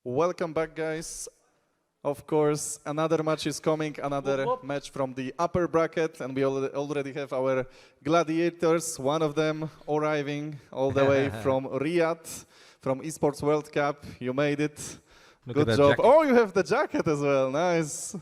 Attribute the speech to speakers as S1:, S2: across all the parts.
S1: Welcome back, guys. Of course, another match is coming, another match from the upper bracket, and we already have our gladiators, one of them arriving all the way from Riyadh, from Esports World Cup. You made it. Good job. Jacket. Oh, you have the jacket as well. Nice.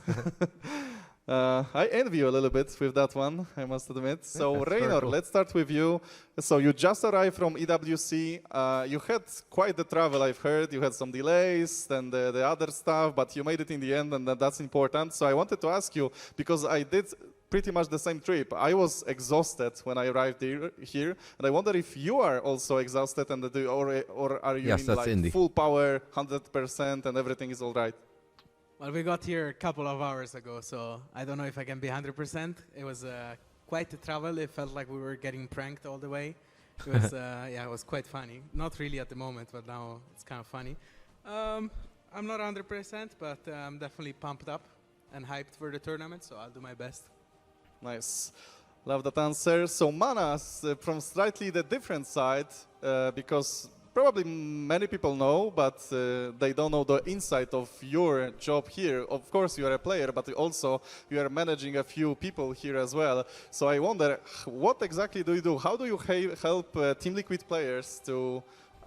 S1: I envy you a little bit with that one, I must admit. So, Reynor, cool. Let's start with you. So, you just arrived from EWC. You had quite the travel, I've heard. You had some delays and the other stuff, but you made it in the end, and that's important. So, I wanted to ask you, because I did pretty much the same trip. I was exhausted when I arrived here, and I wonder if you are also exhausted, and or are you in like full power, 100%, and everything is all right?
S2: Well, we got here a couple of hours ago, so I don't know if I can be 100%. It was quite a travel. It felt like we were getting pranked all the way. It was, yeah, it was quite funny. Not really at the moment, but now it's kind of funny. I'm not 100%, but I'm definitely pumped up and hyped for the tournament, so I'll do my best.
S1: Nice. Love that answer. So MaNa, from slightly the different side, because probably many people know, but they don't know the insight of your job here. Of course, you are a player, but also you are managing a few people here as well. So I wonder, what exactly do you do? How do you help Team Liquid players to,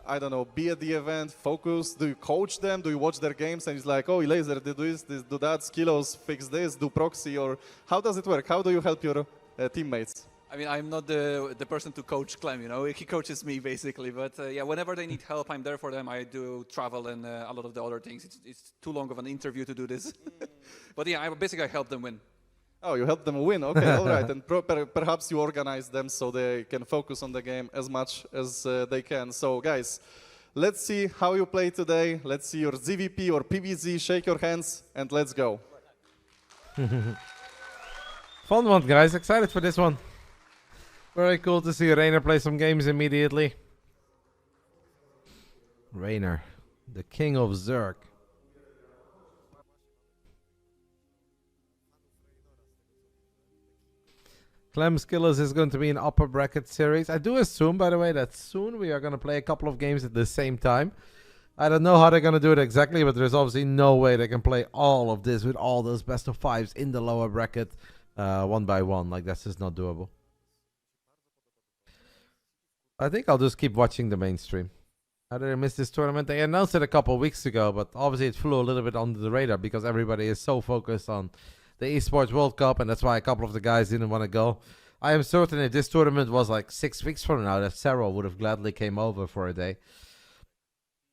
S1: I don't know, be at the event, focus? Do you coach them? Do you watch their games and it's like, oh, Laser, do this, do that, Skillos, fix this, do proxy? Or how does it work? How do you help your teammates?
S3: I mean, I'm not the person to coach Clem, you know, he coaches me basically, but yeah, whenever they need help, I'm there for them. I do travel and a lot of the other things. It's too long of an interview to do this. But yeah, basically I help them win.
S1: Oh, you help them win, okay, all right. And perhaps you organize them so they can focus on the game as much as they can. So guys, let's see how you play today. Let's see your ZVP or PVZ, shake your hands and let's go.
S4: Fun one, guys, excited for this one. Very cool to see Reynor play some games immediately. Reynor, the king of Zerg. Clem Skillos is going to be an upper bracket series. I do assume, by the way, that soon we are going to play a couple of games at the same time. I don't know how they're going to do it exactly, but there's obviously no way they can play all of this with all those best of fives in the lower bracket one by one. Like, that's just not doable. I think I'll just keep watching the mainstream. How did I miss this tournament? They announced it a couple of weeks ago, but obviously it flew a little bit under the radar because everybody is so focused on the Esports World Cup, and that's why a couple of the guys didn't want to go. I am certain if this tournament was like 6 weeks from now, that Serral would have gladly came over for a day.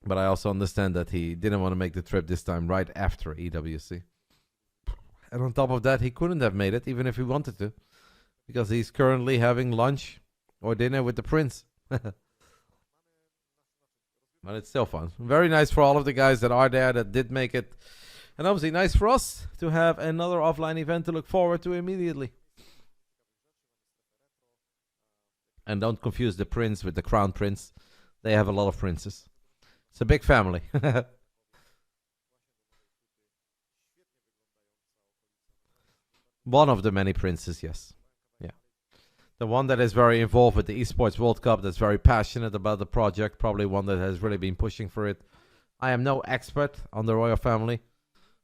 S4: But I also understand that he didn't want to make the trip this time right after EWC. And on top of that, he couldn't have made it even if he wanted to, because he's currently having lunch or dinner with the prince. But it's still fun. Very nice for all of the guys that are there that did make it. And obviously nice for us to have another offline event to look forward to immediately. And don't confuse the prince with the crown prince. They have a lot of princes. It's a big family. One of the many princes, yes. The one that is very involved with the Esports World Cup, that's very passionate about the project, probably one that has really been pushing for it. I am no expert on the royal family.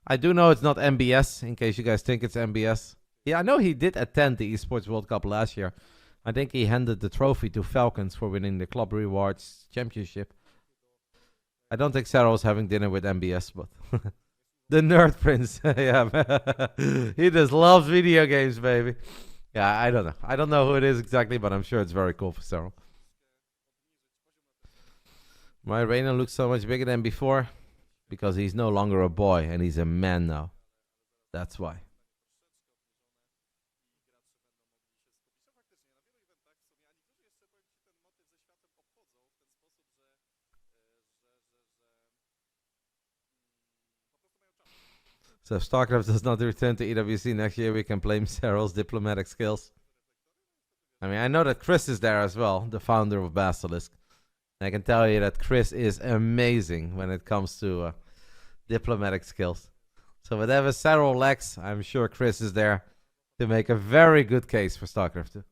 S4: I do know it's not MBS, in case you guys think it's MBS. Yeah, I know he did attend the Esports World Cup last year. I think he handed the trophy to Falcons for winning the Club Rewards Championship. I don't think Sarah was having dinner with MBS, but... the Nerd Prince, yeah. He just loves video games, baby. Yeah, I don't know. I don't know who it is exactly, but I'm sure it's very cool for Serral. My Reynor looks so much bigger than before because he's no longer a boy and he's a man now. That's why. So if Starcraft does not return to EWC next year, we can blame Serral's diplomatic skills. I mean, I know that Chris is there as well, the founder of BASILISK. And I can tell you that Chris is amazing when it comes to diplomatic skills. So whatever Serral lacks, I'm sure Chris is there to make a very good case for Starcraft 2.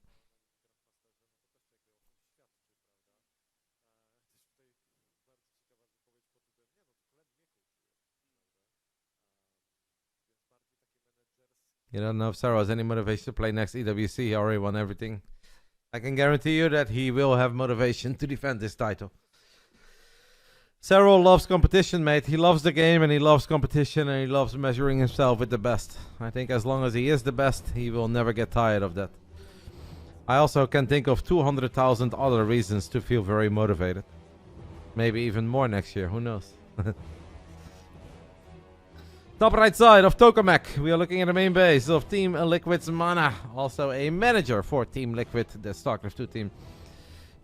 S4: You don't know if Serral has any motivation to play next EWC. He already won everything. I can guarantee you that he will have motivation to defend this title. Serral loves competition, mate. He loves the game and he loves competition and he loves measuring himself with the best. I think as long as he is the best, he will never get tired of that. I also can think of 200,000 other reasons to feel very motivated. Maybe even more next year, who knows? Top right side of Tokamak, we are looking at the main base of Team Liquid's MaNa. Also a manager for Team Liquid, the Starcraft 2 team.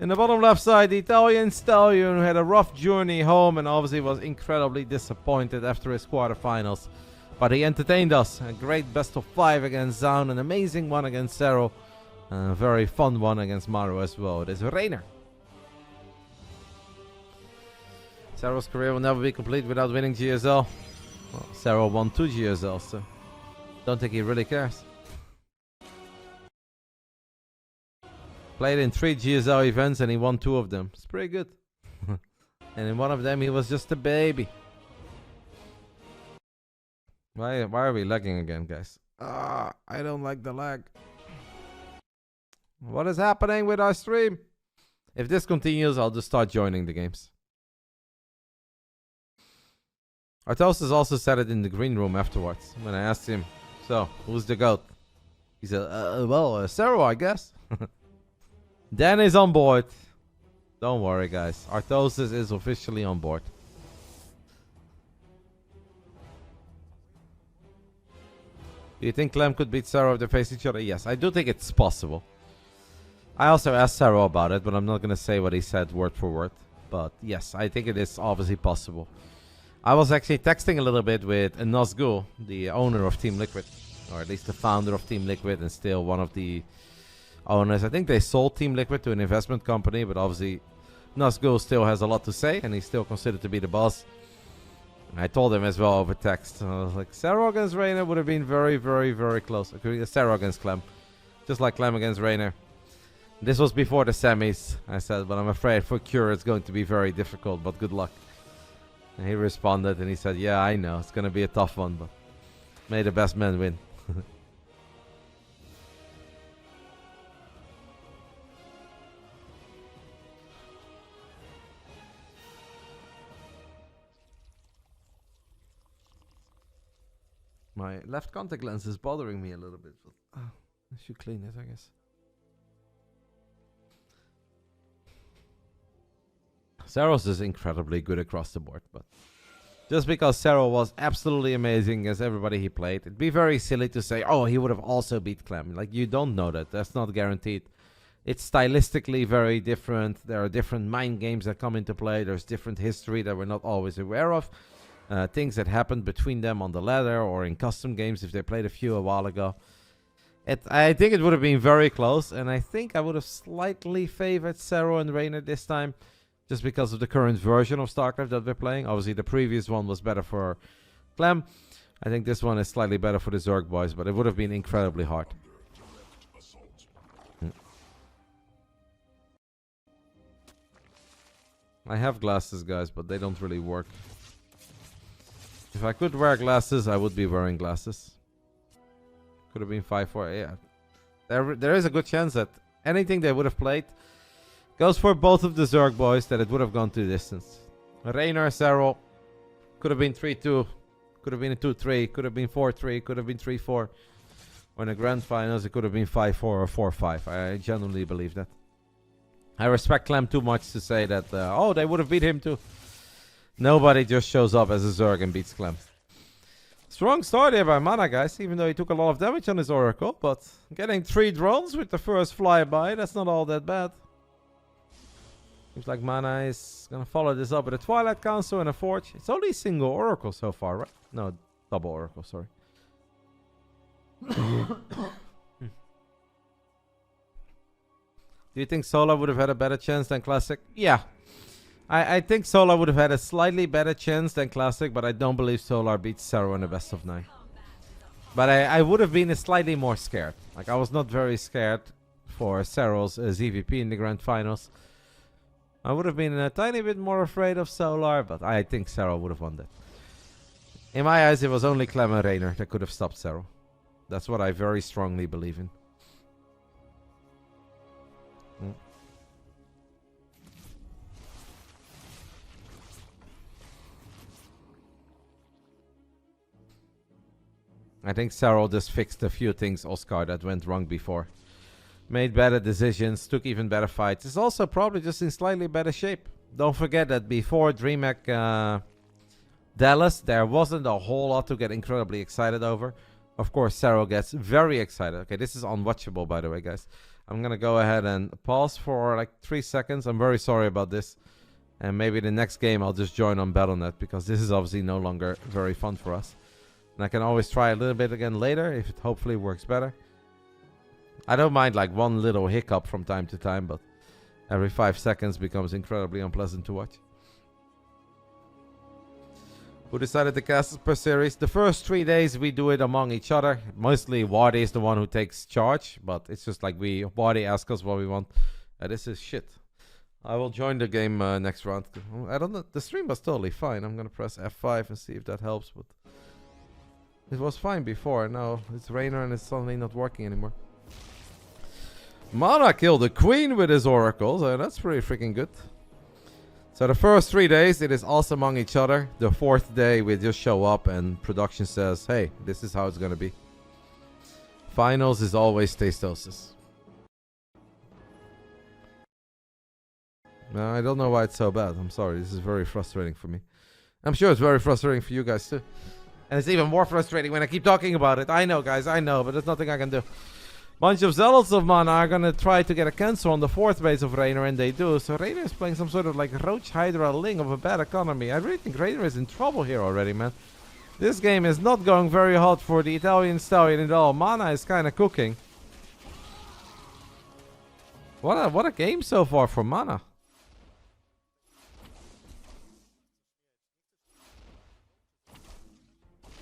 S4: In the bottom left side, the Italian Stallion who had a rough journey home and obviously was incredibly disappointed after his quarterfinals. But he entertained us. A great best of 5 against Zaun, an amazing one against Serral. A very fun one against Maru as well. It is Reynor. Serral's career will never be complete without winning GSL. Well, Serral won 2 GSL, so don't think he really cares. Played in 3 GSL events and he won 2 of them. It's pretty good. And in one of them he was just a baby. Why are we lagging again, guys? I don't like the lag. What is happening with our stream? If this continues, I'll just start joining the games. Artos also said it in the green room afterwards when I asked him, so, who's the GOAT? He said, Serral, I guess. Dan is on board. Don't worry, guys. Artosis is officially on board. Do you think Clem could beat Serral if they face each other? Yes, I do think it's possible. I also asked Serral about it, but I'm not going to say what he said word for word. But yes, I think it is obviously possible. I was actually texting a little bit with Nazgul, the owner of Team Liquid. Or at least the founder of Team Liquid and still one of the owners. I think they sold Team Liquid to an investment company, but obviously Nazgul still has a lot to say and he's still considered to be the boss. I told him as well over text. I was like, Serral against Reynor would have been very, very, very close. Serral against Clem. Just like Clem against Reynor. This was before the semis. I said, but I'm afraid for Cure it's going to be very difficult, but good luck. And he responded and he said, yeah, I know. It's going to be a tough one, but may the best man win. My left contact lens is bothering me a little bit. But, I should clean it, I guess. Serral is incredibly good across the board, but just because Serral was absolutely amazing against everybody he played, it'd be very silly to say, oh, he would have also beat Clem. Like, you don't know that. That's not guaranteed. It's stylistically very different. There are different mind games that come into play. There's different history that we're not always aware of. Things that happened between them on the ladder or in custom games if they played a few a while ago. I think it would have been very close, and I think I would have slightly favored Serral and Reynor this time. Just because of the current version of StarCraft that we're playing. Obviously, the previous one was better for Clem. I think this one is slightly better for the Zerg boys, but it would have been incredibly hard. I have glasses, guys, but they don't really work. If I could wear glasses, I would be wearing glasses. Could have been 5-4. Yeah. There is a good chance that anything they would have played goes for both of the Zerg boys, that it would have gone to distance. Reynor, Serral, could have been 3-2, could have been a 2-3, could have been 4-3, could have been 3-4. Or in the grand finals, it could have been 5-4 or 4-5. I genuinely believe that. I respect Clem too much to say that, oh, they would have beat him too. Nobody just shows up as a Zerg and beats Clem. Strong start here by MaNa, guys, even though he took a lot of damage on his Oracle. But getting 3 drones with the first flyby, that's not all that bad. Seems like MaNa is gonna follow this up with a Twilight Council and a Forge. It's only a single Oracle so far, right? No, double Oracle, sorry. Do you think Solar would have had a better chance than Classic? Yeah. I think Solar would have had a slightly better chance than Classic, but I don't believe Solar beats Serral in the best of 9. But I would have been slightly more scared. Like, I was not very scared for Serral's ZVP in the grand finals. I would have been a tiny bit more afraid of Solar, but I think Serral would have won that. In my eyes, it was only Clem and Reynor that could have stopped Serral. That's what I very strongly believe in. I think Serral just fixed a few things, Oscar, that went wrong before. Made better decisions, took even better fights. Is also probably just in slightly better shape. Don't forget that before DreamHack Dallas, there wasn't a whole lot to get incredibly excited over. Of course, Serral gets very excited. Okay, this is unwatchable, by the way, guys. I'm going to go ahead and pause for like 3 seconds. I'm very sorry about this. And maybe the next game I'll just join on Battle.net, because this is obviously no longer very fun for us. And I can always try a little bit again later if it hopefully works better. I don't mind like one little hiccup from time to time, but every 5 seconds becomes incredibly unpleasant to watch. Who decided the cast per series? The first 3 days we do it among each other. Mostly Wardy is the one who takes charge, but it's just like Wardy asks us what we want. This is shit. I will join the game next round. I don't know. The stream was totally fine. I'm gonna press F5 and see if that helps, but it was fine before. Now it's Reynor and it's suddenly not working anymore. MaNa killed the queen with his oracles. That's pretty freaking good. So the first 3 days, it is us among each other. The 4th day, we just show up and production says, hey, this is how it's going to be. Finals is always Tastosis. No, I don't know why it's so bad. I'm sorry. This is very frustrating for me. I'm sure it's very frustrating for you guys too. And it's even more frustrating when I keep talking about it. I know, guys. I know, but there's nothing I can do. Bunch of zealots of MaNa are gonna try to get a cancel on the 4th base of Reynor, and they do. So Reynor is playing some sort of like Roach Hydra Ling of a bad economy. I really think Reynor is in trouble here already, man. This game is not going very hot for the Italian stallion at all. MaNa is kind of cooking. What a game so far for MaNa.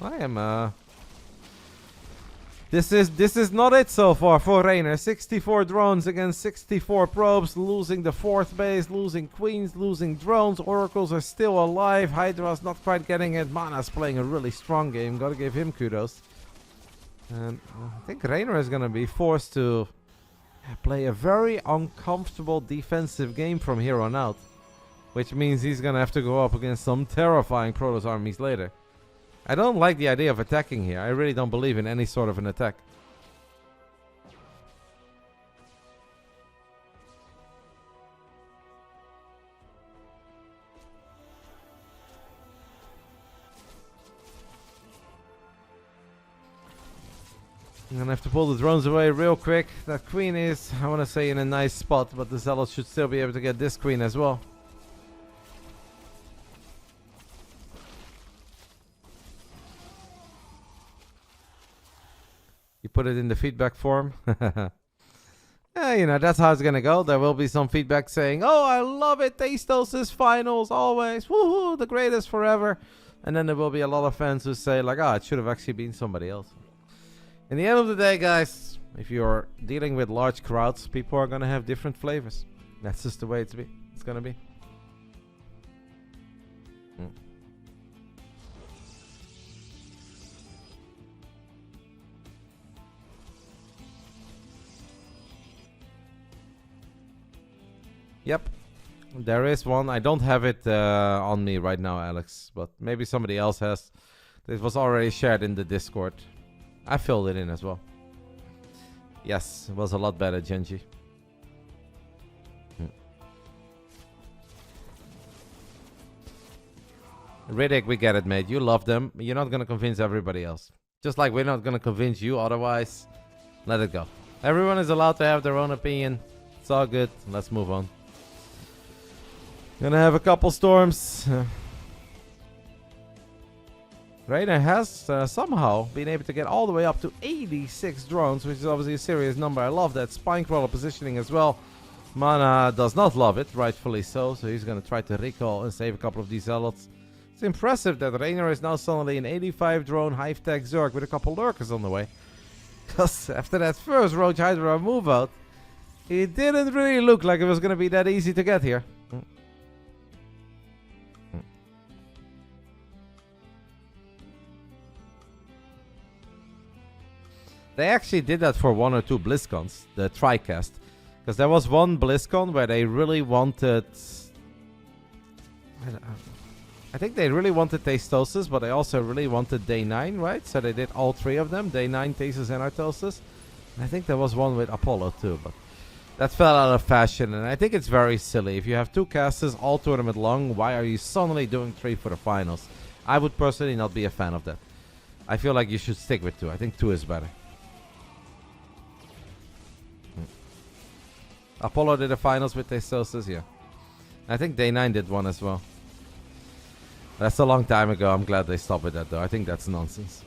S4: I am This is not it so far for Reynor. 64 drones against 64 probes, losing the 4th base, losing queens, losing drones. Oracles are still alive. Hydra's not quite getting it. MaNa's playing a really strong game. Gotta give him kudos. And I think Reynor is gonna be forced to play a very uncomfortable defensive game from here on out. Which means he's gonna have to go up against some terrifying Protoss armies later. I don't like the idea of attacking here. I really don't believe in any sort of an attack. I'm gonna have to pull the drones away real quick. That queen is, I want to say, in a nice spot, but the zealots should still be able to get this queen as well. You put it in the feedback form. Yeah, you know, that's how it's gonna go. There will be some feedback saying, oh, I love it, Tastosis finals, always, woohoo, the greatest forever. And then there will be a lot of fans who say, like, it should have actually been somebody else. In the end of the day, guys, if you're dealing with large crowds, people are gonna have different flavors. That's just the way it's gonna be. Yep, there is one. I don't have it on me right now, Alex, but maybe somebody else has. It was already shared in the Discord. I filled it in as well. Yes, it was a lot better, Genji. Riddick, we get it, mate. You love them. You're not going to convince everybody else. Just like we're not going to convince you otherwise. Let it go. Everyone is allowed to have their own opinion. It's all good. Let's move on. Gonna have a couple storms. Reynor has somehow been able to get all the way up to 86 drones, which is obviously a serious number. I love that spine crawler positioning as well. MaNa does not love it, rightfully so. So he's gonna try to recall and save a couple of these zealots. It's impressive that Reynor is now suddenly an 85 drone hive tech Zerg with a couple lurkers on the way. Because after that first Roach Hydra move out, it didn't really look like it was gonna be that easy to get here. They actually did that for 1 or 2 BlizzCons, the TriCast. Because there was one BlizzCon where they really wanted... I think they really wanted Tastosis, but they also really wanted Day 9, right? So they did all 3 of them, Day 9, Tastosis, and Artosis. And I think there was one with Apollo too, but that fell out of fashion. And I think it's very silly. If you have 2 casters all tournament long, why are you suddenly doing 3 for the finals? I would personally not be a fan of that. I feel like you should stick with 2. I think 2 is better. Apollo did the finals with Tastosis, yeah. I think Day 9 did one as well. That's a long time ago. I'm glad they stopped with that, though. I think that's nonsense.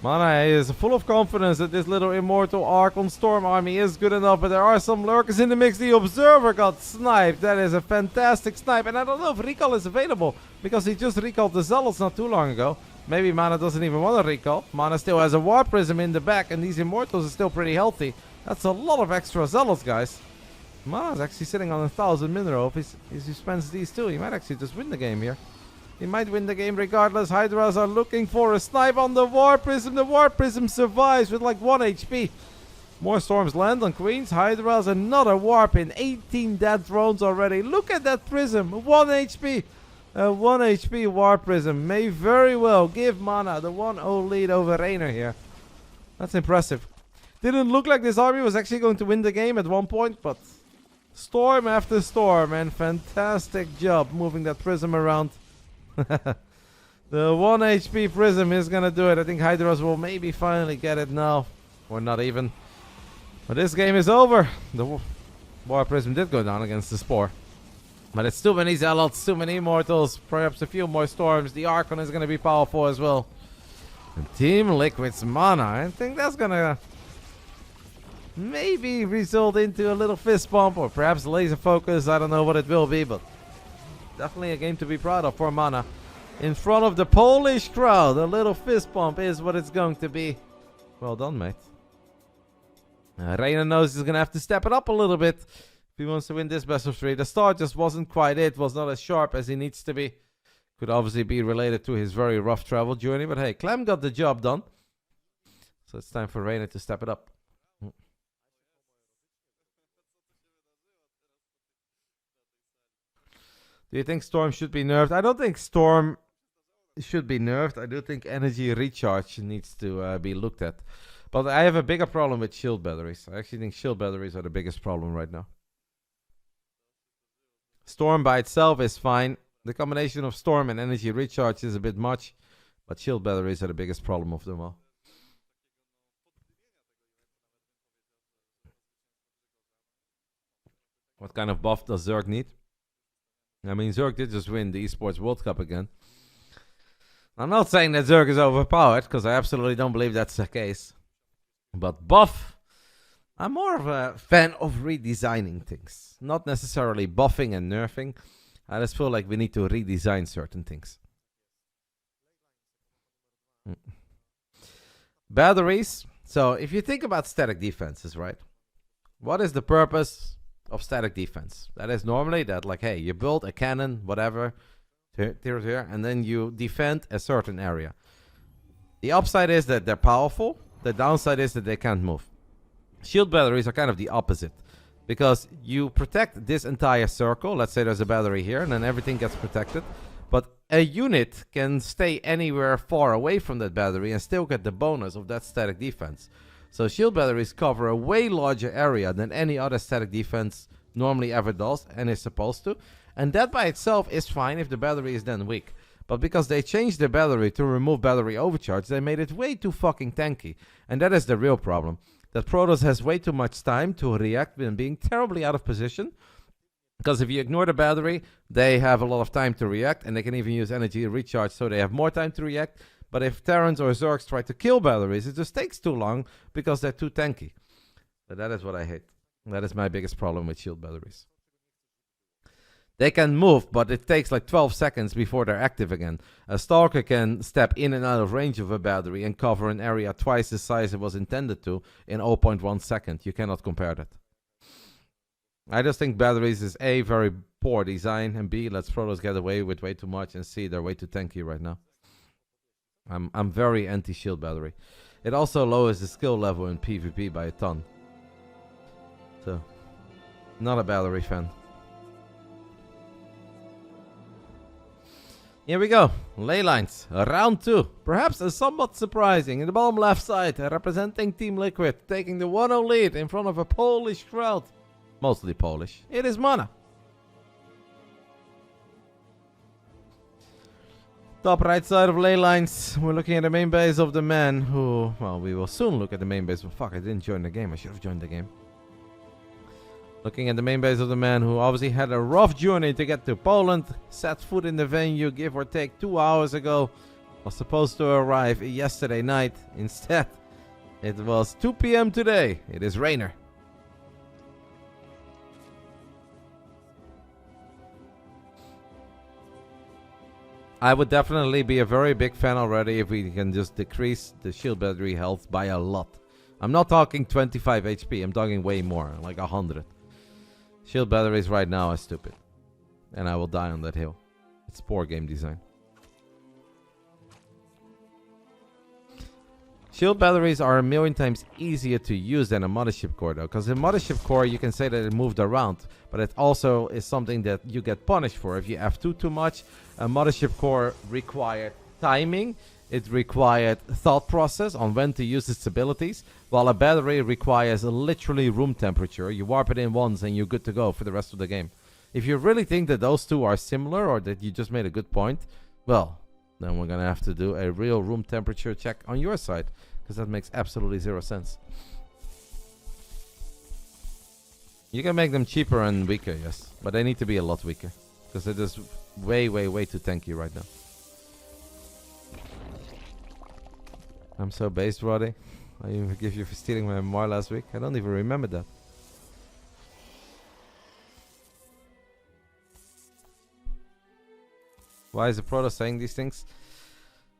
S4: MaNa is full of confidence that this little Immortal Archon Storm army is good enough, but there are some lurkers in the mix. The Observer got sniped. That is a fantastic snipe, and I don't know if recall is available, because he just recalled the Zealots not too long ago. Maybe MaNa doesn't even want to recall. MaNa still has a War Prism in the back, and these Immortals are still pretty healthy. That's a lot of extra Zealots, guys. MaNa's actually sitting on 1,000 mineral. If he spends these 2, he might actually just win the game here. He might win the game regardless. Hydras are looking for a snipe on the War Prism. The War Prism survives with like 1 HP. More storms land on Queens. Hydras, another warp in. 18 dead drones already. Look at that Prism. 1 HP. A 1 HP War Prism may very well give MaNa the 1-0 lead over Reynor here. That's impressive. Didn't look like this army was actually going to win the game at one point, but storm after storm, and fantastic job moving that Prism around. The 1 HP Prism is gonna do it. I think Hydras will maybe finally get it now. Or not even. But this game is over. The War Prism did go down against the Spore. But it's too many Zealots, too many Immortals, perhaps a few more Storms. The Archon is gonna be powerful as well. And Team Liquid's MaNa, I think that's gonna maybe result into a little fist bump or perhaps laser focus. I don't know what it will be, but definitely a game to be proud of for MaNa. In front of the Polish crowd, a little fist bump is what it's going to be. Well done, mate. Reynor knows he's going to have to step it up a little bit if he wants to win this best of 3. The start just wasn't quite it, was not as sharp as he needs to be. Could obviously be related to his very rough travel journey, but hey, Clem got the job done. So it's time for Reynor to step it up. Do you think Storm should be nerfed? I don't think Storm should be nerfed. I do think energy recharge needs to be looked at. But I have a bigger problem with shield batteries. I actually think shield batteries are the biggest problem right now. Storm by itself is fine. The combination of Storm and energy recharge is a bit much. But shield batteries are the biggest problem of them all. What kind of buff does Zerg need? I mean, Zerg did just win the Esports World Cup again. I'm not saying that Zerg is overpowered, because I absolutely don't believe that's the case. But buff, I'm more of a fan of redesigning things. Not necessarily buffing and nerfing. I just feel like we need to redesign certain things. Batteries. So if you think about static defenses, right? What is the purpose of static defense? That is normally that, like, hey, you build a cannon, whatever, here, and then you defend a certain area. The upside is that they're powerful. The downside is that they can't move. Shield batteries are kind of the opposite, because you protect this entire circle. Let's say there's a battery here, and then everything gets protected. But a unit can stay anywhere far away from that battery and still get the bonus of that static defense. So shield batteries cover a way larger area than any other static defense normally ever does and is supposed to. And that by itself is fine if the battery is then weak. But because they changed the battery to remove battery overcharge, they made it way too fucking tanky. And that is the real problem. That Protoss has way too much time to react when being terribly out of position. Because if you ignore the battery, they have a lot of time to react, and they can even use energy recharge, so they have more time to react. But if Terrans or Zergs try to kill batteries, it just takes too long because they're too tanky. But that is what I hate. That is my biggest problem with shield batteries. They can move, but it takes like 12 seconds before they're active again. A Stalker can step in and out of range of a battery and cover an area twice the size it was intended to in 0.1 second. You cannot compare that. I just think batteries is A, very poor design, and B, lets Protoss get away with way too much, and C, they're way too tanky right now. I'm very anti-shield battery. It also lowers the skill level in PvP by a ton. So, not a battery fan. Here we go. Ley lines. Round 2. Perhaps a somewhat surprising. In the bottom left side, representing Team Liquid, taking the 1-0 lead in front of a Polish crowd. Mostly Polish. It is MaNa. Top right side of ley lines. We're looking at the main base of the man who... Well, we will soon look at the main base. Well, fuck, I didn't join the game. I should have joined the game. Looking at the main base of the man who obviously had a rough journey to get to Poland. Set foot in the venue, give or take 2 hours ago. Was supposed to arrive yesterday night. Instead, it was 2 p.m. today. It is Reynor. I would definitely be a very big fan already if we can just decrease the shield battery health by a lot. I'm not talking 25 HP, I'm talking way more, like 100. Shield batteries right now are stupid. And I will die on that hill. It's poor game design. Shield batteries are a million times easier to use than a mothership core though. Because in mothership core you can say that it moved around. But it also is something that you get punished for. If you F2 too much, a mothership core required timing. It required thought process on when to use its abilities. While a battery requires literally room temperature. You warp it in once and you're good to go for the rest of the game. If you really think that those two are similar or that you just made a good point, well, then we're going to have to do a real room temperature check on your side. Because that makes absolutely zero sense. You can make them cheaper and weaker, yes. But they need to be a lot weaker. Because they're just way, way, way too tanky right now. I'm so based, Roddy. I even forgive you for stealing my MMR last week. I don't even remember that. Why is the Protoss saying these things?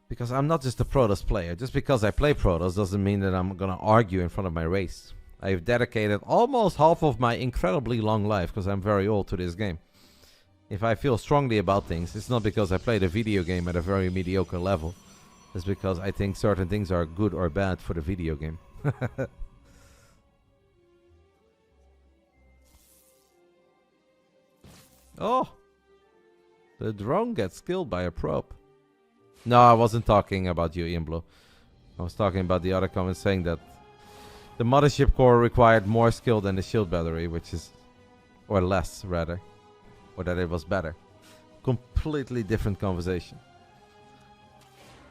S4: Because I'm not just a Protoss player. Just because I play Protoss doesn't mean that I'm gonna argue in front of my race. I've dedicated almost half of my incredibly long life, because I'm very old, to this game. If I feel strongly about things, it's not because I played a video game at a very mediocre level. It's because I think certain things are good or bad for the video game. Oh! The drone gets killed by a probe. No, I wasn't talking about you, Ian Blue. I was talking about the other comments saying that the mothership core required more skill than the shield battery, which is... Or less, rather. Or that it was better. Completely different conversation.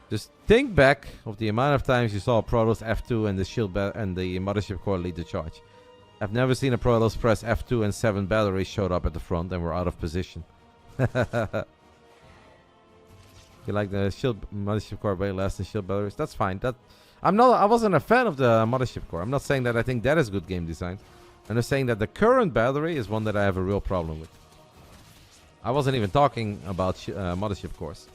S4: Just think back of the amount of times you saw a Protoss F2 and the shield and the mothership core lead the charge. I've never seen a Protoss press F2 and 7 batteries showed up at the front and were out of position. You like the shield mothership core way less than shield batteries? That's fine. I wasn't a fan of the mothership core. I'm not saying that I think that is good game design. I'm just saying that the current battery is one that I have a real problem with. I wasn't even talking about mothership cores.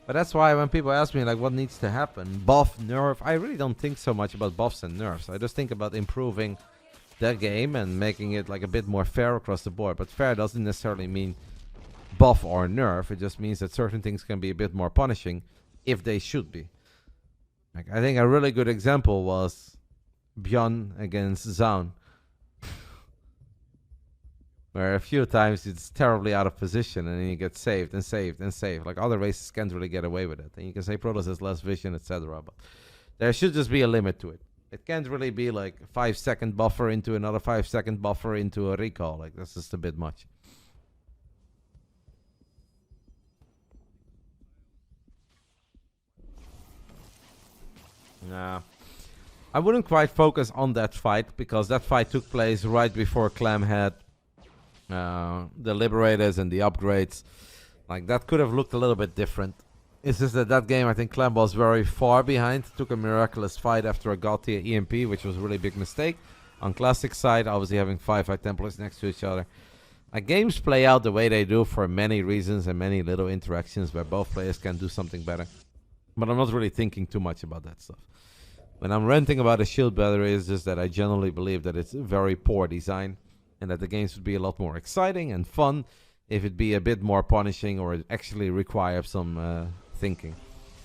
S4: But that's why when people ask me like what needs to happen, buff, nerf, I really don't think so much about buffs and nerfs. I just think about improving the game and making it like a bit more fair across the board. But fair doesn't necessarily mean buff or nerf. It just means that certain things can be a bit more punishing if they should be. Like I think a really good example was Bjorn against Zaun. Where a few times it's terribly out of position and then you get saved and saved and saved. Like other races can't really get away with it. And you can say Protoss has less vision, etc. But there should just be a limit to it. It can't really be like 5-second buffer into another 5-second buffer into a recall. Like that's just a bit much. Nah. I wouldn't quite focus on that fight because that fight took place right before Clam had the Liberators and the upgrades. Like that could have looked a little bit different. It's just that game I think Clam was very far behind. Took a miraculous fight after a god tier EMP, which was a really big mistake. On classic side, obviously having 5 High Templars next to each other. Like games play out the way they do for many reasons and many little interactions where both players can do something better. But I'm not really thinking too much about that stuff. When I'm ranting about a shield battery, it's just that I generally believe that it's a very poor design and that the games would be a lot more exciting and fun if it be a bit more punishing or it actually requires some thinking.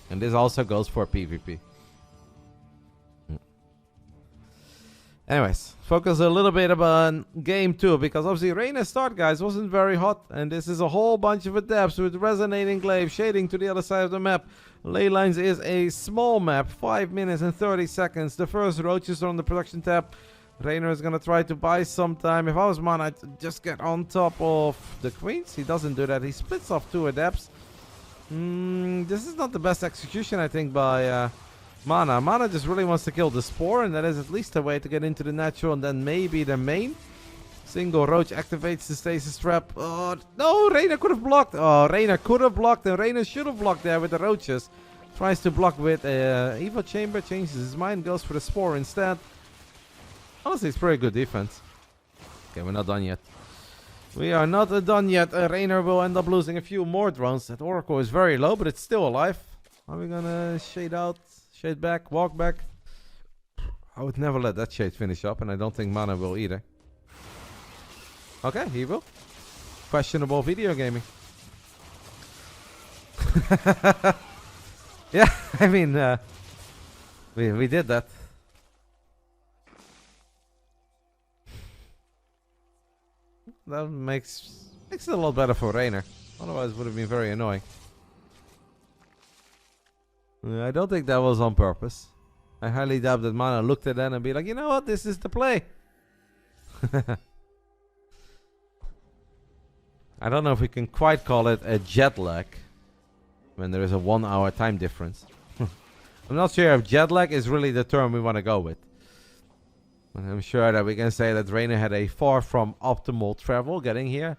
S4: And this also goes for PvP. Anyways, focus a little bit on game 2, because obviously Reynor's start, guys, wasn't very hot, and this is a whole bunch of adepts with resonating glaive shading to the other side of the map. Ley Lines is a small map, 5 minutes and 30 seconds. The first roaches are on the production tab. Reynor is gonna try to buy some time. If I was MaNa, I'd just get on top of the queens. He doesn't do that. He splits off 2 adepts. This is not the best execution, I think, by MaNa. MaNa just really wants to kill the Spore, and that is at least a way to get into the natural, and then maybe the main. Single roach activates the stasis trap. Oh, no, Reynor could have blocked. Oh, Reynor could have blocked, and Reynor should have blocked there with the roaches. Tries to block with Evo Chamber, changes his mind, goes for the Spore instead. Honestly, it's pretty good defense. Okay, we're not done yet. We are not done yet. Reynor will end up losing a few more drones. That Oracle is very low, but it's still alive. Are we gonna shade out, shade back, walk back? I would never let that shade finish up, and I don't think MaNa will either. Okay, he will. Questionable video gaming. Yeah, I mean, we did that. That makes it a lot better for Reynor. Otherwise, it would have been very annoying. I don't think that was on purpose. I highly doubt that MaNa looked at that and be like, you know what, this is the play. I don't know if we can quite call it a jet lag when there is a 1 hour time difference. I'm not sure if jet lag is really the term we want to go with. But I'm sure that we can say that Reynor had a far from optimal travel getting here.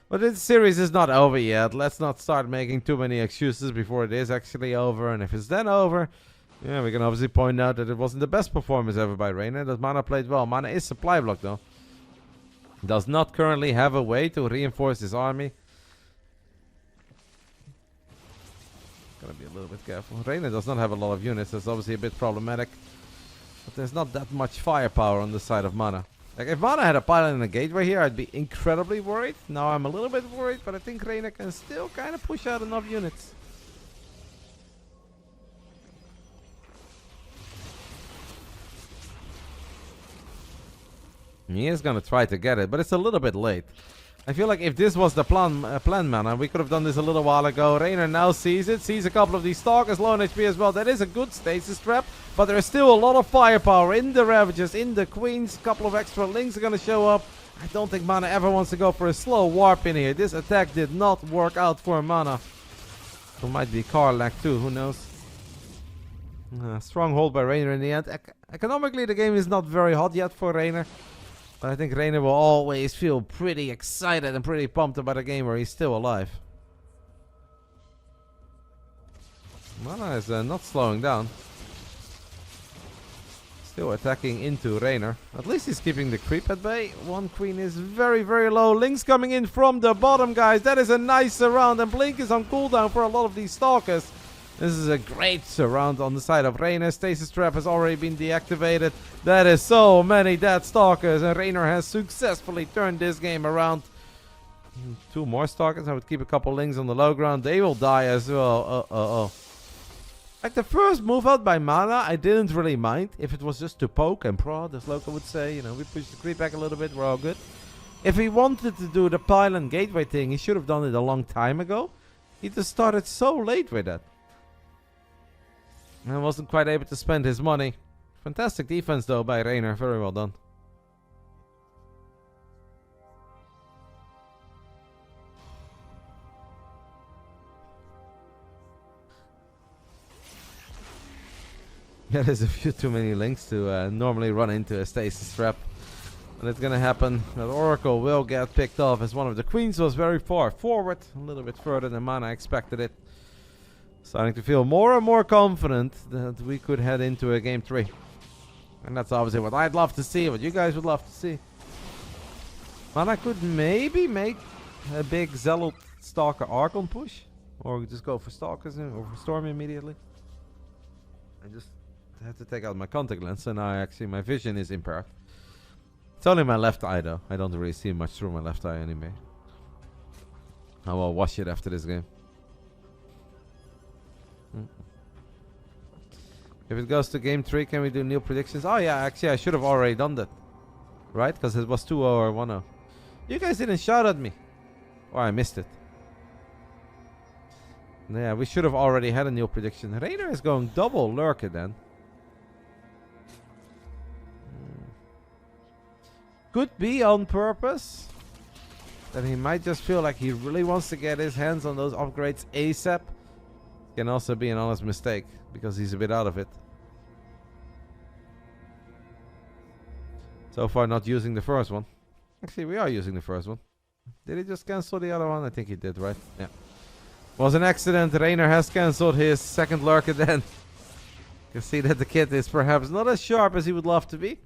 S4: But this series is not over yet. Let's not start making too many excuses before it is actually over. And if it's then over, yeah, we can obviously point out that it wasn't the best performance ever by Reynor. That MaNa played well. MaNa is supply block though. Does not currently have a way to reinforce his army. Gotta be a little bit careful. Reynor does not have a lot of units. That's obviously a bit problematic. But there's not that much firepower on the side of MaNa. Like, if MaNa had a pylon and a gateway here, I'd be incredibly worried. Now I'm a little bit worried, but I think Reynor can still kind of push out enough units. He is going to try to get it, but it's a little bit late. I feel like if this was the plan MaNa, we could have done this a little while ago. Reynor now sees it, sees a couple of these Stalkers, low on HP as well. That is a good stasis trap, but there is still a lot of firepower in the Ravagers, in the Queens. A couple of extra links are going to show up. I don't think MaNa ever wants to go for a slow warp in here. This attack did not work out for MaNa. It might be car lag too, who knows. Stronghold by Reynor in the end. Economically, the game is not very hot yet for Reynor. But I think Reynor will always feel pretty excited and pretty pumped about a game where he's still alive. MaNa is not slowing down. Still attacking into Reynor. At least he's keeping the creep at bay. One queen is very, very low. Links coming in from the bottom, guys. That is a nice surround. And Blink is on cooldown for a lot of these Stalkers. This is a great surround on the side of Reynor. Stasis trap has already been deactivated. That is so many dead Stalkers, and Reynor has successfully turned this game around. 2 more Stalkers. I would keep a couple links on the low ground. They will die as well. Like the first move out by MaNa, I didn't really mind. If it was just to poke and prod, as Loco would say, you know, we push the creep back a little bit, we're all good. If he wanted to do the pylon gateway thing, he should have done it a long time ago. He just started so late with that. And wasn't quite able to spend his money. Fantastic defense though by Reynor. Very well done. Yeah, there's a few too many links to normally run into a stasis trap. And it's gonna happen. That Oracle will get picked off as one of the queens was very far forward. A little bit further than MaNa expected it. Starting to feel more and more confident that we could head into a game 3. And that's obviously what I'd love to see, what you guys would love to see. MaNa could maybe make a big Zealot Stalker Archon push. Or just go for Stalkers or for Storm immediately. And just I had to take out my contact lens, so now actually my vision is impaired. It's only my left eye though. I don't really see much through my left eye anymore. I will wash it after this game. If it goes to game 3, can we do new predictions? Oh yeah, actually I should have already done that. Right? Because it was 2-0 or 1-0. You guys didn't shout at me. Or I missed it. Yeah, we should have already had a new prediction. Reynor is going double lurker then. Could be on purpose. That he might just feel like he really wants to get his hands on those upgrades ASAP. Can also be an honest mistake, because he's a bit out of it. So far not using the first one. Actually, we are using the first one. Did he just cancel the other one? I think he did, right? Yeah. Was an accident. Reynor has cancelled his second lurker then. You can see that the kid is perhaps not as sharp as he would love to be.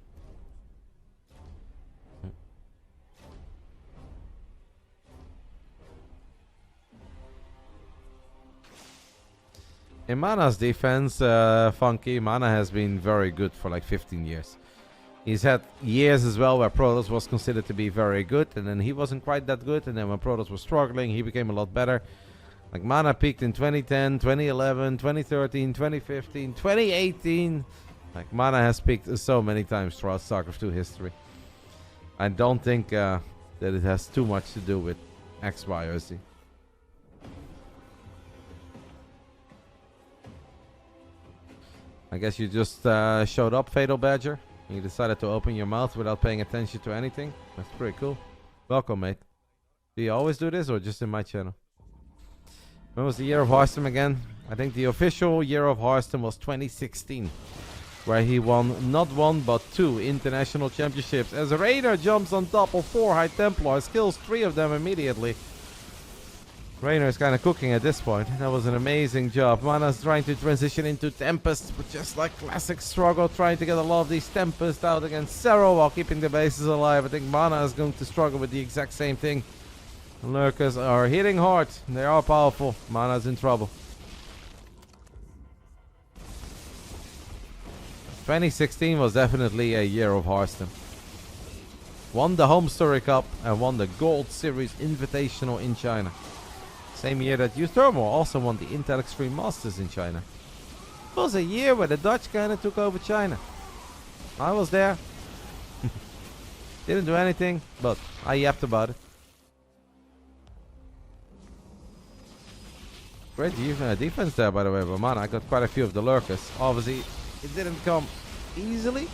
S4: In MaNa's defense, Funky, MaNa has been very good for like 15 years. He's had years as well where Protoss was considered to be very good, and then he wasn't quite that good, and then when Protoss was struggling, he became a lot better. Like MaNa peaked in 2010, 2011, 2013, 2015, 2018. Like MaNa has peaked so many times throughout Starcraft 2 history. I don't think that it has too much to do with X, Y, or Z. I guess you just showed up, Fatal Badger. You decided to open your mouth without paying attention to anything. That's pretty cool. Welcome, mate. Do you always do this or just in my channel? When was the year of Hearthstone again? I think the official year of Hearthstone was 2016. Where he won not one but 2 international championships. As Reynor jumps on top of 4 High Templars, kills 3 of them immediately. Reynor is kind of cooking at this point. That was an amazing job. MaNa's trying to transition into Tempest, but just like classic struggle, trying to get a lot of these Tempest out against Serral while keeping the bases alive. I think MaNa is going to struggle with the exact same thing. The lurkers are hitting hard. They are powerful. MaNa's in trouble. 2016 was definitely a year of Hearthstone. Won the Home Story Cup and won the Gold Series Invitational in China. Same year that Thermal also won the Intel Extreme Masters in China. It was a year where the Dutch kind of took over China. I was there. Didn't do anything, but I yapped about it. Great defense there, by the way, but MaNa. I got quite a few of the lurkers. Obviously, it didn't come easily.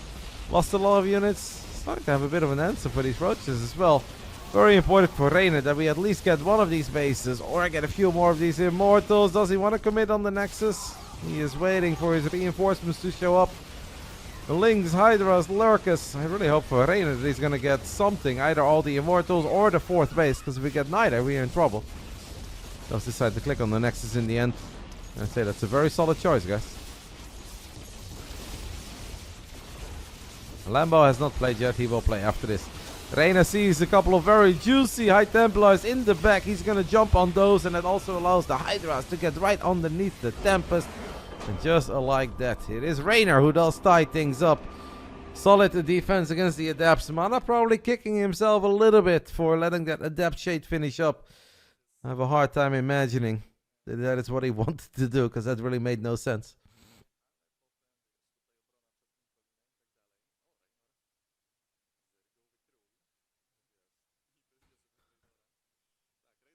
S4: Lost a lot of units. Starting to have a bit of an answer for these roaches as well. Very important for Reynor that we at least get one of these bases, or I get a few more of these Immortals. Does he want to commit on the Nexus? He is waiting for his reinforcements to show up. The Lynx, Hydras, Lurkus. I really hope for Reynor that he's going to get something, either all the Immortals or the 4th base, because if we get neither, we are in trouble. Does decide to click on the Nexus in the end. I say that's a very solid choice, guys. Lambo has not played yet, he will play after this. Reynor sees a couple of very juicy High Templars in the back. He's going to jump on those, and that also allows the Hydras to get right underneath the Tempest. And just like that, it is Reynor who does tie things up. Solid defense against the Adepts. MaNa probably kicking himself a little bit for letting that Adept Shade finish up. I have a hard time imagining that is what he wanted to do, because that really made no sense.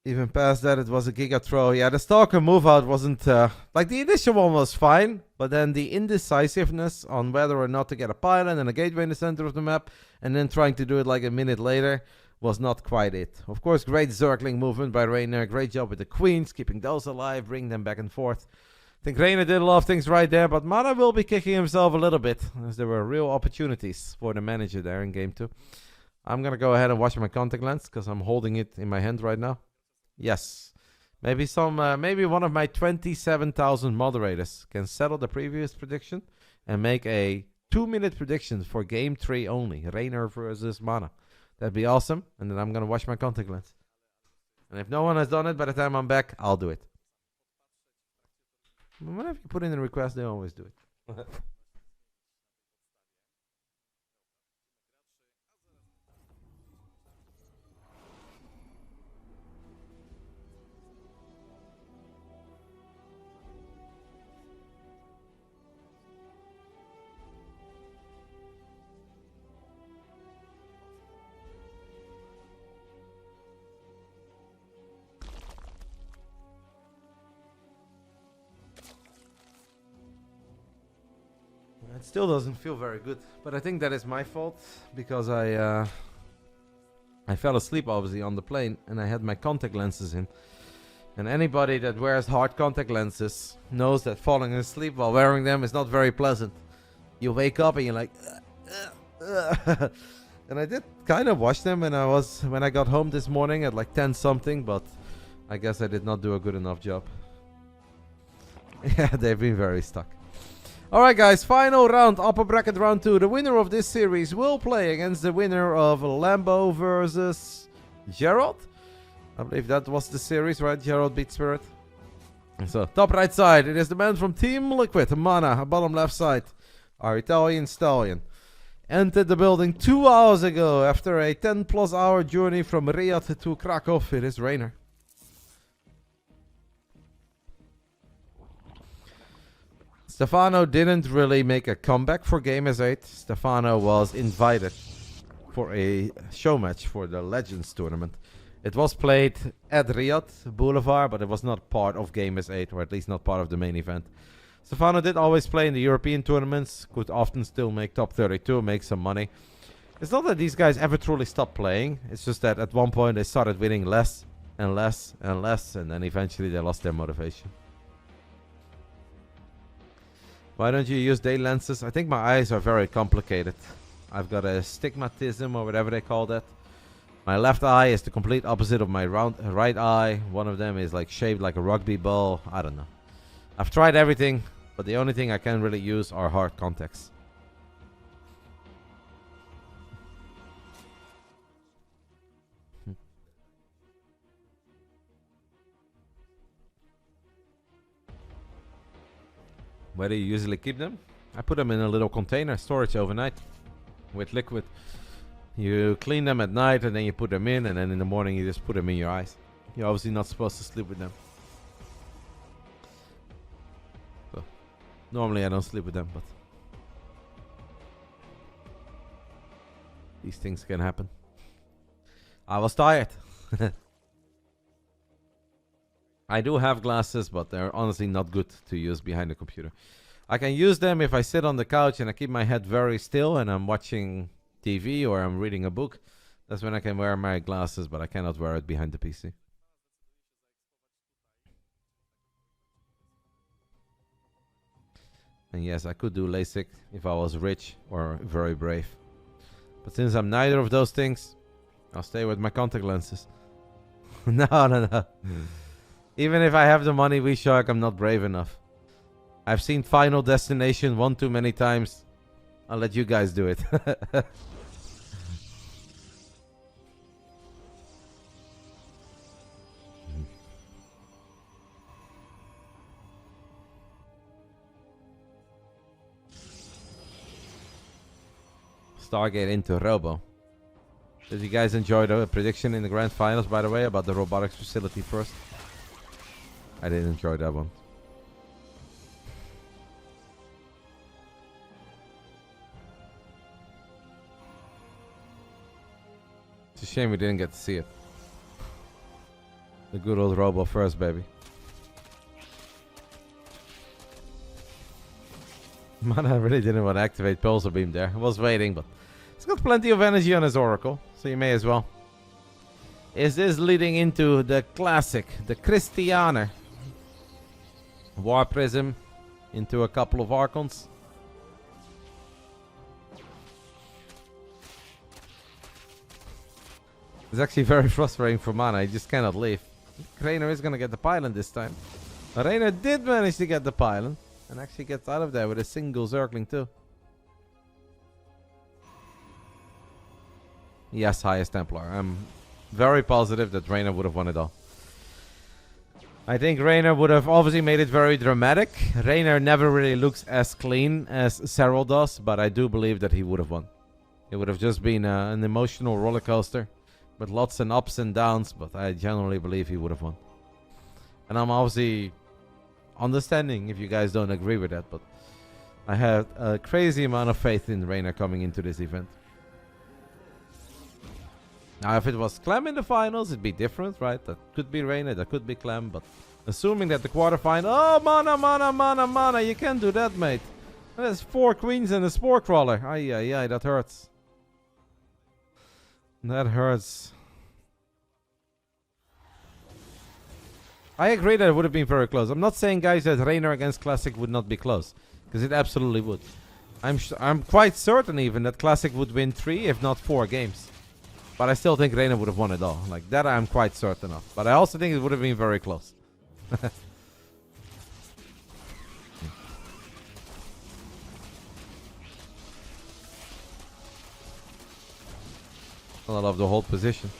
S4: Even past that, it was a Giga Throw. Yeah, the Stalker move out wasn't... like, the initial one was fine, but then the indecisiveness on whether or not to get a pylon and a gateway in the center of the map, and then trying to do it like a minute later, was not quite it. Of course, great circling movement by Reynor. Great job with the Queens, keeping those alive, bringing them back and forth. I think Reynor did a lot of things right there, but MaNa will be kicking himself a little bit, as there were real opportunities for the manager there in Game 2. I'm going to go ahead and wash my contact lens, because I'm holding it in my hand right now. Yes. Maybe maybe one of my 27,000 moderators can settle the previous prediction and make a 2-minute prediction for Game 3 only. Reynor versus MaNa. That'd be awesome. And then I'm going to wash my contact lens. And if no one has done it by the time I'm back, I'll do it. Whenever you put in a request, they always do it. It still doesn't feel very good, but I think that is my fault because I fell asleep obviously on the plane and I had my contact lenses in. And anybody that wears hard contact lenses knows that falling asleep while wearing them is not very pleasant. You wake up and you're like, and I did kind of watch them when I got home this morning at like 10 something, but I guess I did not do a good enough job. Yeah, they've been very stuck. Alright guys, final round, upper bracket round 2. The winner of this series will play against the winner of Lambo versus Gerald. I believe that was the series, right? Gerald beat Spirit. So, top right side, it is the man from Team Liquid, MaNa. Bottom left side, our Italian stallion. Entered the building 2 hours ago after a 10+ hour journey from Riyadh to Krakow. It is Reynor. Stefano didn't really make a comeback for Game S8. Stefano was invited for a show match for the Legends tournament. It was played at Riyadh Boulevard, but it was not part of Game S8, or at least not part of the main event. Stefano did always play in the European tournaments, could often still make top 32, make some money. It's not that these guys ever truly stopped playing, it's just that at one point they started winning less and less and less, and then eventually they lost their motivation. Why don't you use day lenses? I think my eyes are very complicated. I've got a stigmatism or whatever they call that. My left eye is the complete opposite of my right eye. One of them is like shaped like a rugby ball. I don't know. I've tried everything, but the only thing I can really use are hard contacts. Where do you usually keep them? I put them in a little container, storage overnight with liquid. You clean them at night and then you put them in, and then in the morning you just put them in your eyes. You're obviously not supposed to sleep with them. So, normally I don't sleep with them, but these things can happen. I was tired. I do have glasses, but they're honestly not good to use behind the computer. I can use them if I sit on the couch and I keep my head very still and I'm watching TV or I'm reading a book. That's when I can wear my glasses, but I cannot wear it behind the PC. And yes, I could do LASIK if I was rich or very brave. But since I'm neither of those things, I'll stay with my contact lenses. No. Even if I have the money, we shark, I'm not brave enough. I've seen Final Destination one too many times. I'll let you guys do it. Stargate into Robo. Did you guys enjoy the prediction in the grand finals, by the way, about the robotics facility first? I did enjoy that one. It's a shame we didn't get to see it. The good old Robo first, baby. Man, I really didn't want to activate Pulsar Beam there. I was waiting, but it's got plenty of energy on his Oracle, so you may as well. Is this leading into the classic, the Christianer? War Prism into a couple of Archons. It's actually very frustrating for MaNa. He just cannot leave. Reynor is going to get the pylon this time. Reynor did manage to get the pylon. And actually gets out of there with a single Zergling too. Yes, highest Templar. I'm very positive that Reynor would have won it all. I think Reynor would have obviously made it very dramatic. Reynor never really looks as clean as Serral does, but I do believe that he would have won. It would have just been an emotional roller coaster with lots of ups and downs, but I genuinely believe he would have won. And I'm obviously understanding if you guys don't agree with that, but I have a crazy amount of faith in Reynor coming into this event. Now, if it was Clem in the finals, it'd be different, right? That could be Reynor, that could be Clem, but assuming that the quarterfinal... Oh, MaNa, you can't do that, mate. There's 4 queens and a spore crawler. Ay, ay, ay, that hurts. That hurts. I agree that it would have been very close. I'm not saying, guys, that Reynor against Classic would not be close, because it absolutely would. I'm quite certain even that Classic would win 3, if not 4 games. But I still think Reynor would have won it all. Like, that I'm quite certain of. But I also think it would have been very close. I love the whole position.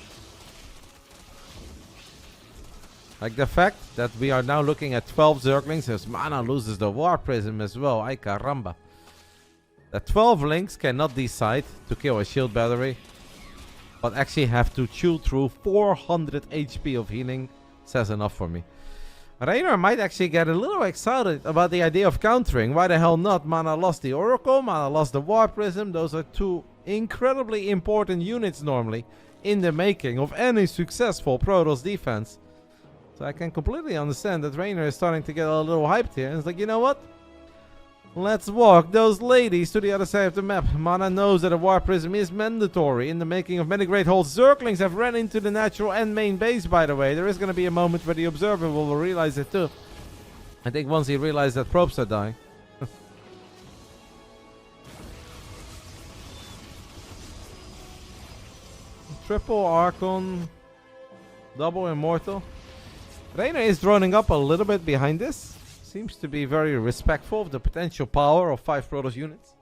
S4: Like the fact that we are now looking at 12 Zerglings as MaNa loses the War Prism as well. Ay caramba. That 12 links cannot decide to kill a shield battery, but actually have to chew through 400 HP of healing. Says enough for me. Reynor might actually get a little excited about the idea of countering. Why the hell not? MaNa lost the Oracle, MaNa lost the War Prism. Those are 2 incredibly important units normally in the making of any successful Protoss defense. So I can completely understand that Reynor is starting to get a little hyped here. And it's like, you know what? Let's walk those ladies to the other side of the map. MaNa knows that a War Prism is mandatory in the making of many great holes. Zerglings have ran into the natural and main base, by the way. There is going to be a moment where the observer will realize it too. I think once he realizes that probes are dying. Triple Archon. Double Immortal. Reynor is droning up a little bit behind this. Seems to be very respectful of the potential power of 5 Protoss units.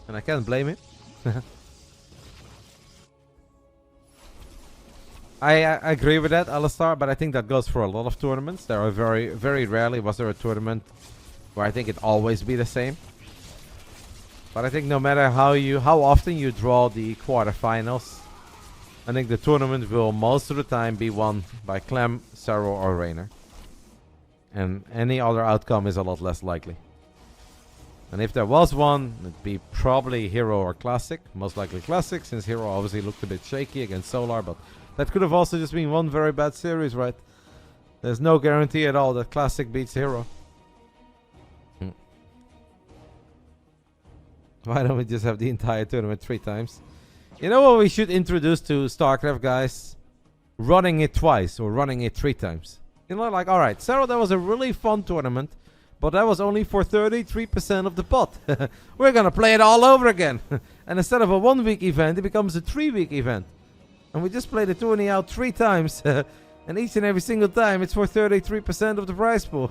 S4: And I can't blame it. I agree with that, Alistar, but I think that goes for a lot of tournaments. There are very rarely was there a tournament where I think it always be the same. But I think no matter how often you draw the quarterfinals, I think the tournament will most of the time be won by Clem, Serral or Reynor. And any other outcome is a lot less likely. And if there was one, it'd be probably Hero or Classic. Most likely Classic, since Hero obviously looked a bit shaky against Solar. But that could have also just been one very bad series, right? There's no guarantee at all that Classic beats Hero. Why don't we just have the entire tournament 3 times? You know what we should introduce to StarCraft, guys? Running it twice or running it 3 times. You know, like, alright, Serral, that was a really fun tournament, but that was only for 33% of the pot. We're gonna play it all over again. And instead of a 1-week event, it becomes a 3-week event. And we just played the tourney out 3 times. And each and every single time, it's for 33% of the prize pool.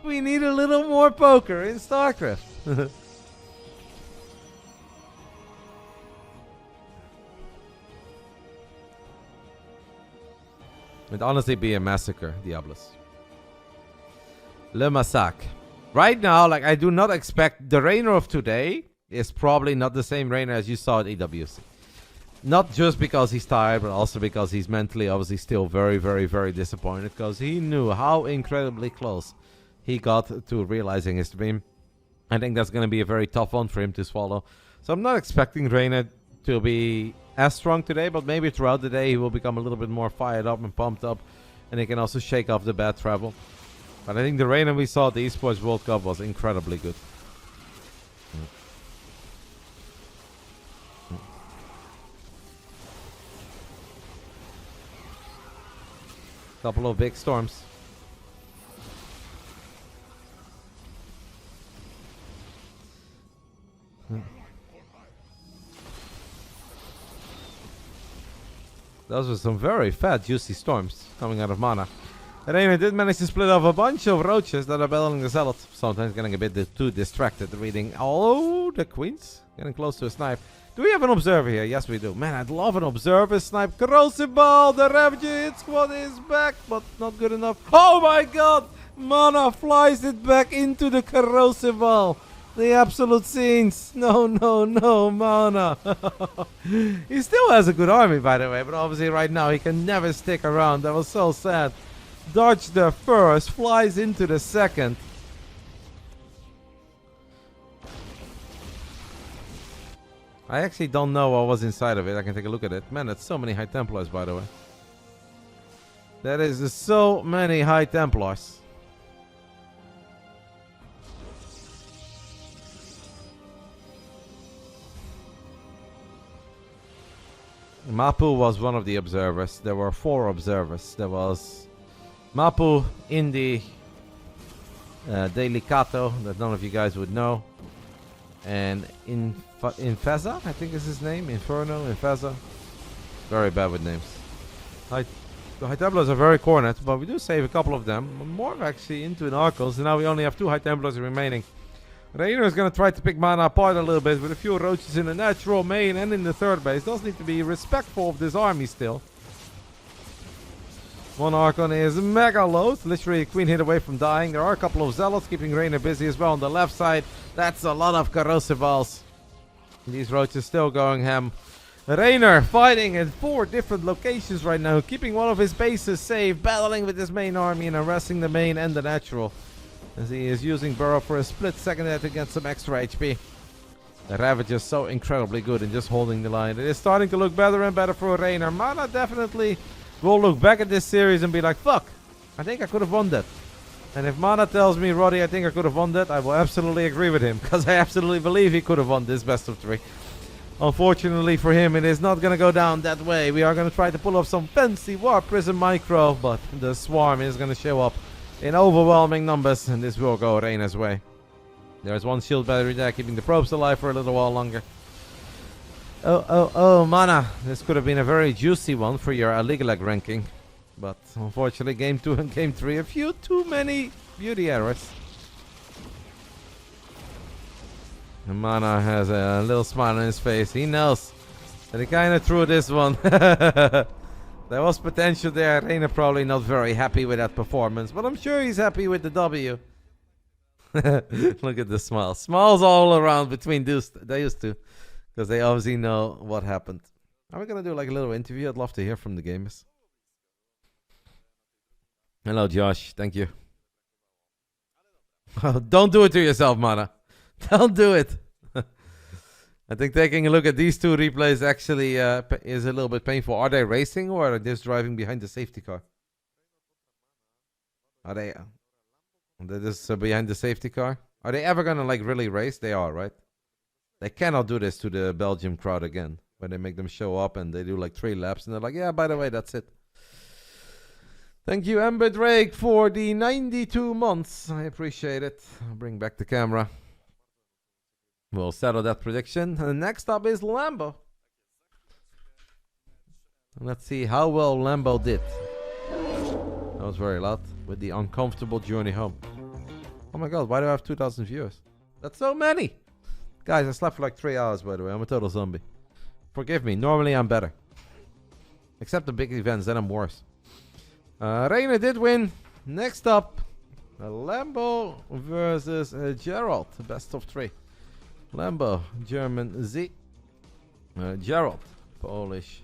S4: We need a little more poker in StarCraft. It'd honestly be a massacre, Diablos. Le Massacre. Right now, like, I do not expect the Reynor of today is probably not the same Reynor as you saw at EWC. Not just because he's tired, but also because he's mentally obviously still very disappointed, because he knew how incredibly close he got to realizing his dream. I think that's going to be a very tough one for him to swallow. So I'm not expecting Reynor to be as strong today, but maybe throughout the day he will become a little bit more fired up and pumped up, and he can also shake off the bad travel. But I think the Reynor we saw at the Esports World Cup was incredibly good. Couple of big storms. Those were some very fat, juicy storms coming out of MaNa. Reynor did manage to split off a bunch of roaches that are battling the Zealot. Sometimes getting a bit too distracted reading all the queens. Getting close to a snipe. Do we have an observer here? Yes, we do. Man, I'd love an observer snipe. Corrosive Ball, the Ravager hit squad is back, but not good enough. Oh my god! MaNa flies it back into the Corrosive Ball. The absolute scenes. No, MaNa. He still has a good army, by the way, but obviously right now he can never stick around. That was so sad. Dodge the first, flies into the second. I actually don't know what was inside of it. I can take a look at it. Man, that's so many High Templars, by the way. That is so many High Templars. Mapu was one of the observers. There were 4 observers. There was Mapu, Indy, Delicato, that none of you guys would know, and Infeza, I think is his name. Inferno, Infeza. Very bad with names. The High Templars are very cornered, but we do save a couple of them. More actually into an Archons, and now we only have 2 High Templars remaining. Reynor is going to try to pick MaNa apart a little bit with a few roaches in the natural main and in the third base. Does need to be respectful of this army still. One Archon is mega low. It's literally a queen hit away from dying. There are a couple of Zealots keeping Reynor busy as well on the left side. That's a lot of corrosive balls. These roaches still going ham. Reynor fighting in 4 different locations right now, keeping one of his bases safe, battling with his main army and arresting the main and the natural. As he is using Burrow for a split second there to get some extra HP. The Ravage is so incredibly good in just holding the line. It is starting to look better and better for Reynor. MaNa definitely will look back at this series and be like, fuck, I think I could have won that. And if MaNa tells me, Roddy, I think I could have won that, I will absolutely agree with him. Because I absolutely believe he could have won this best of 3. Unfortunately for him, it is not going to go down that way. We are going to try to pull off some fancy Warp Prism Micro, but the Swarm is going to show up in overwhelming numbers, and this will go Reynor's way. There's 1 shield battery there, keeping the probes alive for a little while longer. Oh, MaNa. This could have been a very juicy one for your Aligalag ranking. But unfortunately, game 2 and game 3, a few too many beauty errors. And MaNa has a little smile on his face. He knows that he kind of threw this one. There was potential there. Reynor probably not very happy with that performance, but I'm sure he's happy with the W. Look at the smiles. Smiles all around between those. They used to, because they obviously know what happened. Are we going to do like a little interview? I'd love to hear from the gamers. Hello, Josh. Thank you. Don't do it to yourself, MaNa. Don't do it. I think taking a look at these 2 replays actually is a little bit painful. Are they racing or are they just driving behind the safety car? Are they just behind the safety car? Are they ever gonna like really race? They are, right? They cannot do this to the Belgium crowd again, when they make them show up and they do like 3 laps and they're like, yeah, by the way, that's it. Thank you, Ember Drake, for the 92 months. I appreciate it. I'll bring back the camera. We'll settle that prediction. And next up is Lambo. Let's see how well Lambo did. That was very loud. With the uncomfortable journey home. Oh my god, why do I have 2,000 viewers? That's so many! Guys, I slept for like 3 hours, by the way. I'm a total zombie. Forgive me. Normally I'm better. Except the big events, then I'm worse. Reynor did win. Next up, Lambo versus Gerald. Best of 3. Lambo, German Z. Gerald, Polish